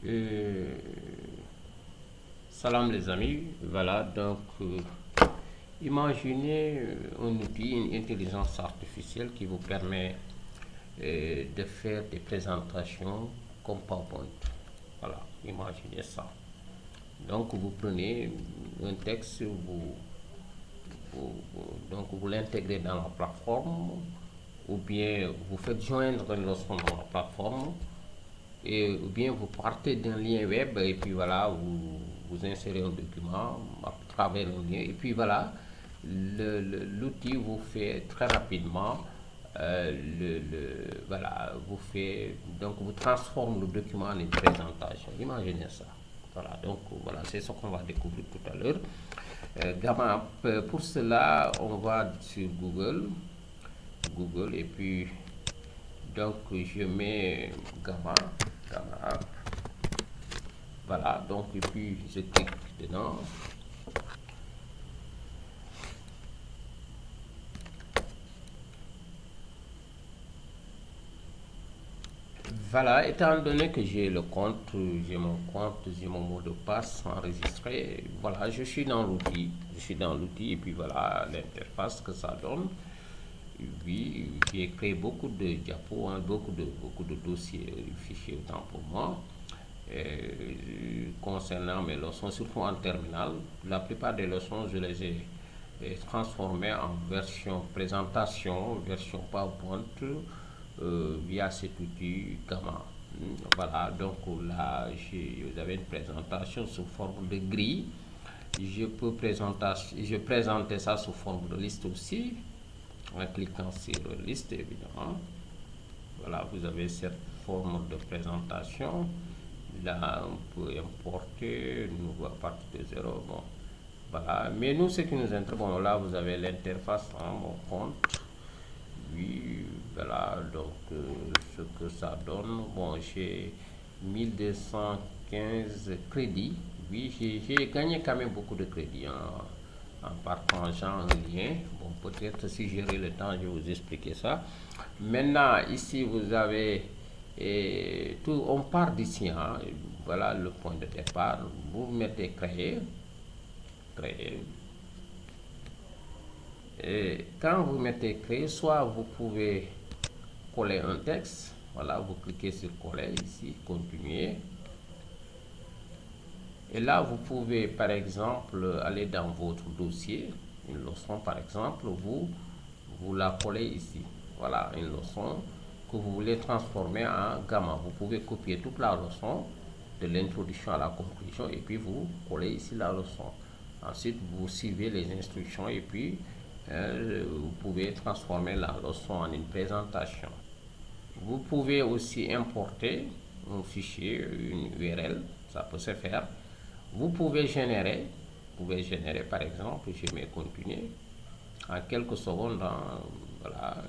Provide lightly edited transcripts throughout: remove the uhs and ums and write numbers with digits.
Euh, Salam les amis, voilà donc imaginez un outil, une intelligence artificielle qui vous permet de faire des présentations comme PowerPoint. Voilà, imaginez ça. Donc vous prenez un texte, donc vous l'intégrez dans la plateforme ou bien vous faites joindre une leçon dans la plateforme ou bien vous partez d'un lien web et puis voilà, vous insérez un document à travers un lien et puis voilà, l'outil vous fait très rapidement voilà, vous fait donc vous transforme le document en une présentation. Imaginez ça. Voilà, donc voilà, c'est ce qu'on va découvrir tout à l'heure. Gamma, pour cela, on va sur Google et puis donc je mets Gamma, Gamma, voilà, donc et puis je clique dedans. Voilà, étant donné que j'ai le compte, j'ai mon mot de passe enregistré, voilà, je suis dans l'outil et puis voilà l'interface que ça donne. Oui, j'ai créé beaucoup de diapos, hein, beaucoup de dossiers, fichiers autant pour moi. Concernant mes leçons, surtout en terminale, la plupart des leçons, je les ai transformées en version présentation, version PowerPoint via cet outil Gamma. Voilà, donc là, vous avez une présentation sous forme de grille. Je présenter ça sous forme de liste aussi, en cliquant sur liste évidemment. Voilà, vous avez cette forme de présentation. Là, on peut importer, nouveau à partir de zéro. Bon, voilà. Mais nous, ce qui nous intéresse, bon, là, vous avez l'interface, hein, mon compte. Oui, voilà, donc ce que ça donne. Bon, j'ai 1215 crédits. Oui, j'ai gagné quand même beaucoup de crédits en partageant un lien. Bon, peut-être si j'aurai le temps, je vais vous expliquer ça. Maintenant, ici, vous avez tout. On part d'ici. Hein, voilà le point de départ. Vous mettez créer. Créer. Et quand vous mettez créer, soit vous pouvez coller un texte. Voilà, vous cliquez sur coller ici, continuer. Et là, vous pouvez, par exemple, aller dans votre dossier, une leçon, par exemple, vous la collez ici. Voilà, une leçon que vous voulez transformer en gamma. Vous pouvez copier toute la leçon, de l'introduction à la conclusion, et puis vous collez ici la leçon. Ensuite, vous suivez les instructions et puis vous pouvez transformer la leçon en une présentation. Vous pouvez aussi importer un fichier, une URL, ça peut se faire. Vous pouvez générer par exemple, je mets continuer. En quelques secondes, voilà,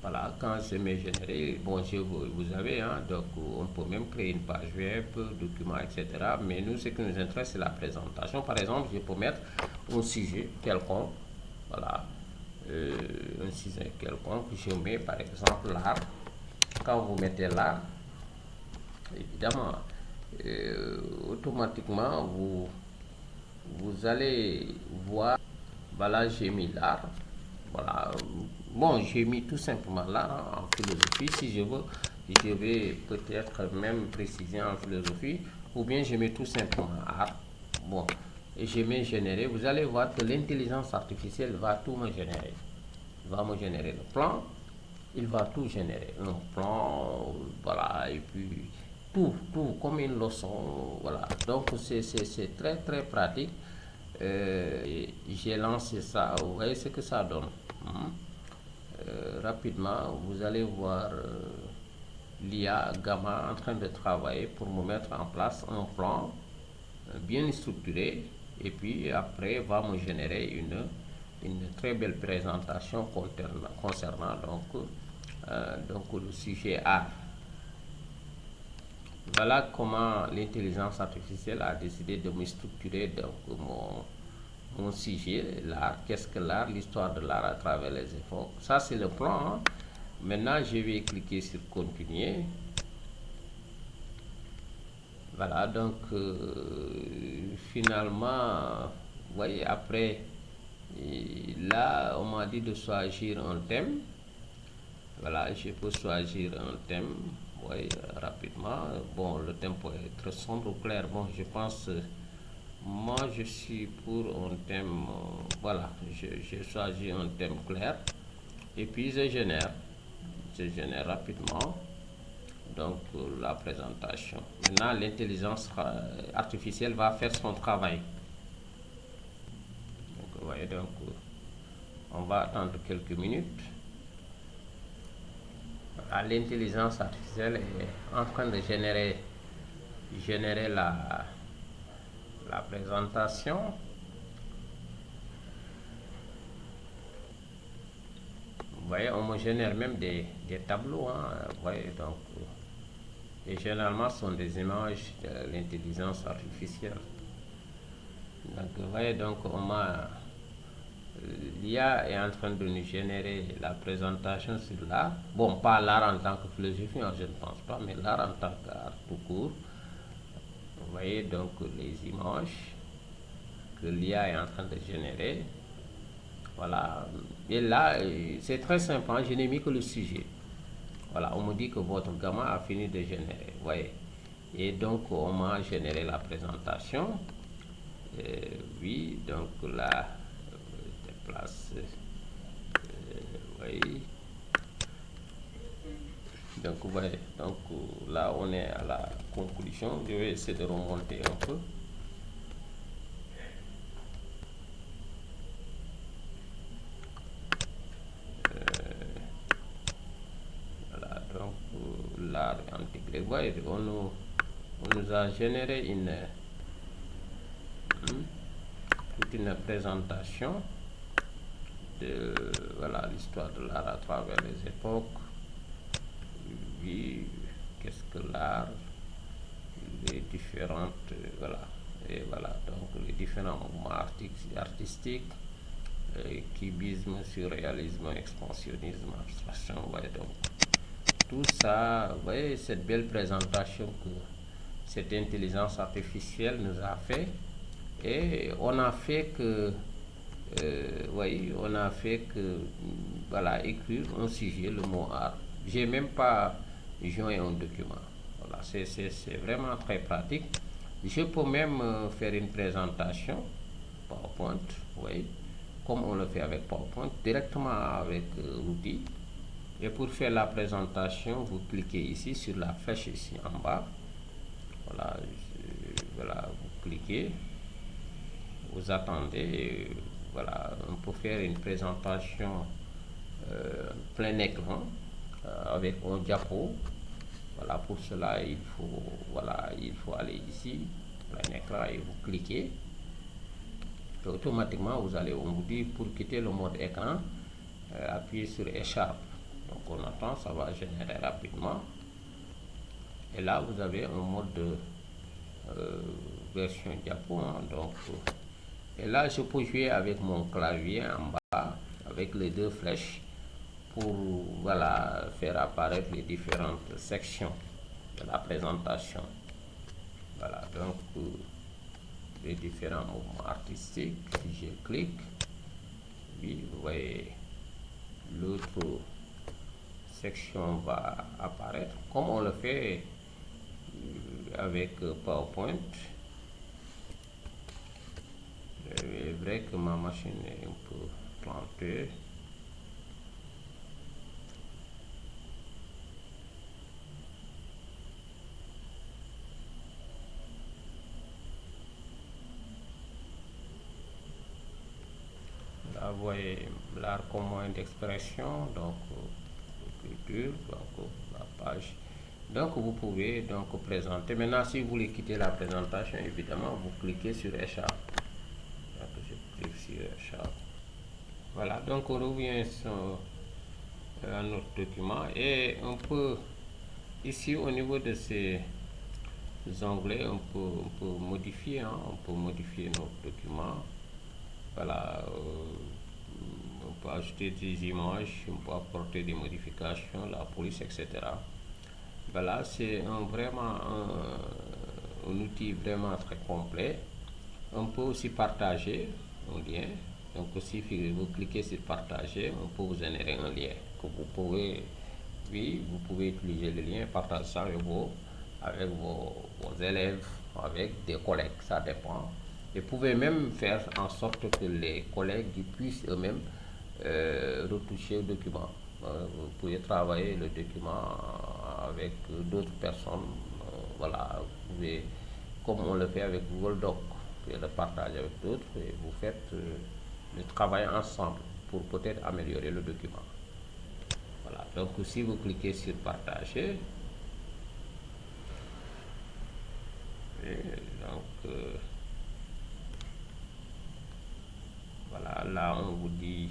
voilà, quand je mets générer, bon, vous avez, hein, donc on peut même créer une page web, document, etc. Mais nous, ce qui nous intéresse, c'est la présentation. Par exemple, je peux mettre un sujet quelconque, voilà, un sujet quelconque, je mets par exemple l'art. Quand vous mettez l'art, évidemment, automatiquement, vous allez voir, voilà, j'ai mis l'art. Voilà, bon, j'ai mis tout simplement l'art en philosophie. Si je vais peut-être même préciser en philosophie, ou bien je mets tout simplement art. Bon, et je mets générer. Vous allez voir que l'intelligence artificielle va tout me générer. Il va me générer le plan, il va tout générer. Un plan, voilà, et puis tout, comme une leçon, voilà. Donc c'est très très pratique. J'ai lancé ça, vous voyez ce que ça donne. Rapidement, vous allez voir l'IA Gamma en train de travailler pour me mettre en place un plan bien structuré et puis après va me générer une très belle présentation concernant donc le sujet art. Voilà comment l'intelligence artificielle a décidé de me structurer donc mon sujet, l'art. Qu'est-ce que l'art? L'histoire de l'art à travers les efforts. Ça, c'est le plan. Hein. Maintenant, je vais cliquer sur continuer. Voilà, donc finalement, vous voyez, après, là, on m'a dit de choisir un thème. Voilà, je peux choisir un thème, oui, rapidement. Bon, le thème peut être sombre ou clair. Bon, je pense, moi, je suis pour un thème, voilà, j'ai choisi un thème clair. Et puis, je génère rapidement, donc, la présentation. Maintenant, l'intelligence artificielle va faire son travail. Donc, vous voyez, donc, on va attendre quelques minutes. L'intelligence artificielle est en train de générer la présentation. Vous voyez, on me génère même des tableaux. Hein, vous voyez, donc, et généralement, ce sont des images de l'intelligence artificielle. Donc, vous voyez, donc, l'IA est en train de nous générer la présentation sur l'art. Bon, pas l'art en tant que philosophie, hein, je ne pense pas, mais l'art en tant qu'art tout court. Vous voyez donc les images que l'IA est en train de générer. Voilà. Et là, c'est très simple, hein, je n'ai mis que le sujet. Voilà, on me dit que votre gamin a fini de générer. Vous voyez. Et donc, on m'a généré la présentation. Oui, donc là, je déplace. Oui. Donc, vous voyez, donc là, on est à la conclusion. Je vais essayer de remonter un peu. Voilà, donc l'art intégré. Vous voyez, on nous a généré toute une présentation de voilà, l'histoire de l'art à travers les époques. Oui, qu'est-ce que l'art, les différentes, voilà, et voilà, donc les différents mouvements artistiques cubisme, surréalisme, expansionnisme, abstraction, vous voyez, donc tout ça, vous voyez, cette belle présentation que cette intelligence artificielle nous a fait, et on a fait que, oui, on a fait que, voilà, écrire un sujet, le mot art. J'ai même pas joint un document. Voilà, c'est vraiment très pratique. Je peux même faire une présentation PowerPoint, oui, comme on le fait avec PowerPoint, directement avec l'outil. Et pour faire la présentation, vous cliquez ici sur la flèche ici en bas. Voilà, voilà, vous cliquez, vous attendez, et voilà, on peut faire une présentation plein écran avec un diapo. Voilà, pour cela, il faut aller ici, plein écran, et vous cliquez. Et automatiquement, on vous dit pour quitter le mode écran, appuyez sur Écharpe. Donc on attend, ça va générer rapidement. Et là, vous avez un mode de version diapo. Hein, donc, et là, je peux jouer avec mon clavier en bas, avec les deux flèches, pour voilà, faire apparaître les différentes sections de la présentation. Voilà, donc les différents mouvements artistiques. Si je clique, oui, vous voyez, l'autre section va apparaître comme on le fait avec PowerPoint. Il est vrai que ma machine est un peu plantée. Là, vous voyez l'art comme moyen d'expression, donc l'écriture, donc la page. Donc vous pouvez donc présenter. Maintenant, si vous voulez quitter la présentation, évidemment, vous cliquez sur Écharpe. Donc je clique sur Écharpe. Voilà, donc on revient à notre document et on peut ici au niveau de ces onglets, on peut modifier, hein, on peut modifier notre document. Voilà, on peut ajouter des images, on peut apporter des modifications, la police, etc. Voilà, c'est vraiment un outil vraiment très complet. On peut aussi partager un lien. Donc si vous cliquez sur partager, on peut vous générer un lien que vous pouvez, oui, vous pouvez utiliser le lien, partager ça avec vos élèves, avec des collègues, ça dépend. Et vous pouvez même faire en sorte que les collègues puissent eux-mêmes retoucher le document. Vous pouvez travailler le document avec d'autres personnes. Voilà, vous pouvez, comme on le fait avec Google Doc, vous pouvez le partager avec d'autres et vous faites le travail ensemble pour peut-être améliorer le document. Voilà, donc si vous cliquez sur partager, et donc voilà, là on vous dit,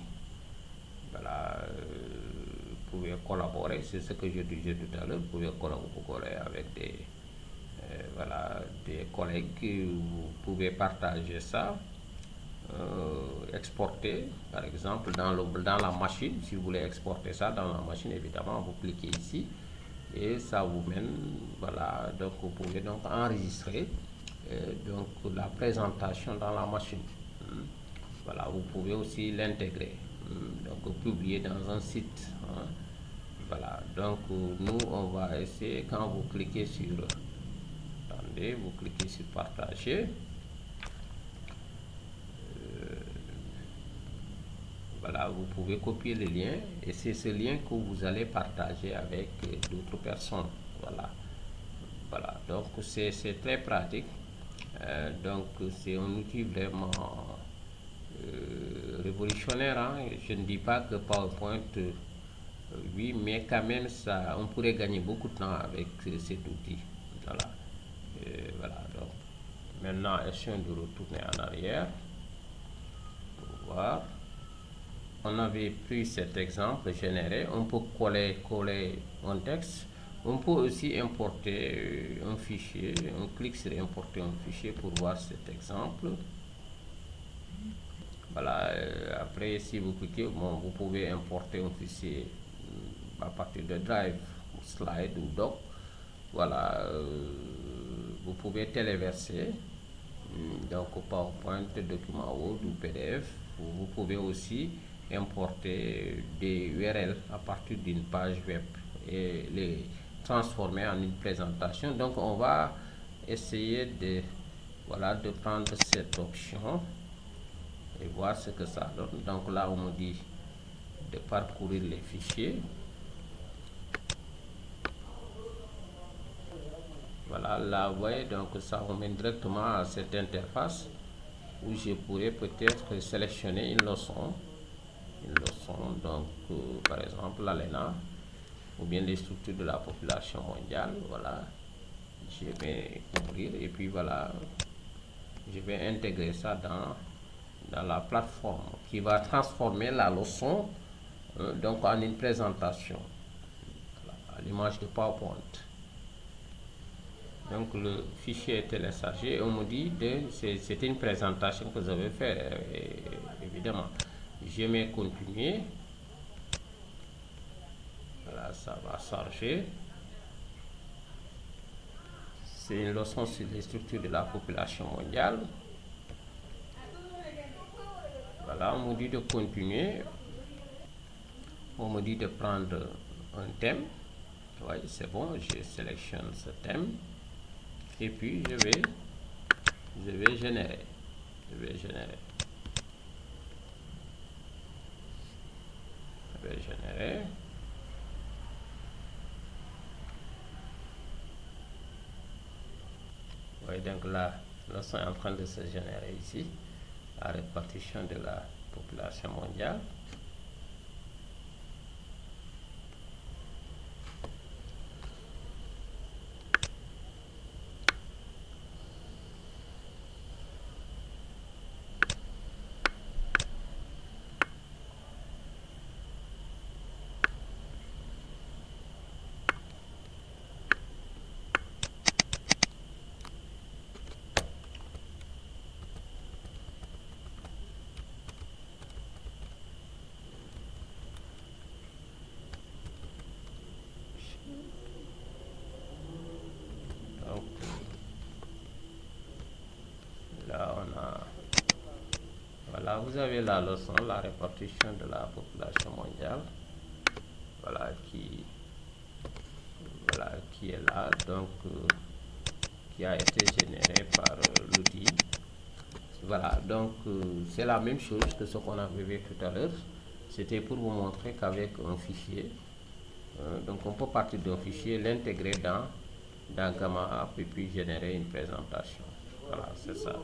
voilà, vous pouvez collaborer, c'est ce que je disais tout à l'heure, vous pouvez collaborer avec voilà, des collègues, vous pouvez partager ça, exporter par exemple dans la machine. Si vous voulez exporter ça dans la machine, évidemment vous cliquez ici et ça vous mène, voilà, donc vous pouvez donc enregistrer donc la présentation dans la machine. Voilà, vous pouvez aussi l'intégrer, donc publier dans un site. Voilà, donc nous on va essayer, quand vous cliquez sur, attendez, vous cliquez sur partager. Voilà, vous pouvez copier le lien et c'est ce lien que vous allez partager avec d'autres personnes. Voilà, voilà. Donc c'est très pratique. Donc c'est un outil vraiment révolutionnaire. Hein. Je ne dis pas que PowerPoint, oui, mais quand même ça, on pourrait gagner beaucoup de temps avec cet outil. Voilà. Voilà. Donc maintenant, essayons de retourner en arrière pour voir. On avait pris cet exemple généré. On peut coller un texte. On peut aussi importer un fichier. On clique sur importer un fichier pour voir cet exemple. Voilà. Après, si vous cliquez, bon, vous pouvez importer un fichier à partir de Drive, Slide ou Doc. Voilà. Vous pouvez téléverser. Donc PowerPoint, document Word ou PDF. Vous pouvez aussi importer des URL à partir d'une page web et les transformer en une présentation. Donc on va essayer de, voilà, de prendre cette option et voir ce que ça donne. Donc là on me dit de parcourir les fichiers. Voilà, là vous voyez, donc ça me mène directement à cette interface où je pourrais peut-être sélectionner une leçon, donc par exemple l'ALENA ou bien les structures de la population mondiale. Voilà, je vais ouvrir et puis voilà, je vais intégrer ça dans la plateforme qui va transformer la leçon donc en une présentation, voilà, à l'image de PowerPoint. Donc le fichier est téléchargé et on me dit c'est une présentation que je vais faire, évidemment. Je mets continuer. Voilà, ça va charger. C'est une leçon sur les structures de la population mondiale. Voilà, on me dit de continuer. On me dit de prendre un thème. Oui, c'est bon, je sélectionne ce thème. Et puis je vais générer. Je vais générer. Oui, donc la leçon est en train de se générer ici, la répartition de la population mondiale. Voilà, vous avez la leçon, la répartition de la population mondiale, voilà, qui est là, donc qui a été générée par l'outil. Voilà, donc c'est la même chose que ce qu'on avait vu tout à l'heure. C'était pour vous montrer qu'avec un fichier, donc on peut partir d'un fichier, l'intégrer dans Gamma App et puis générer une présentation. Voilà, c'est ça.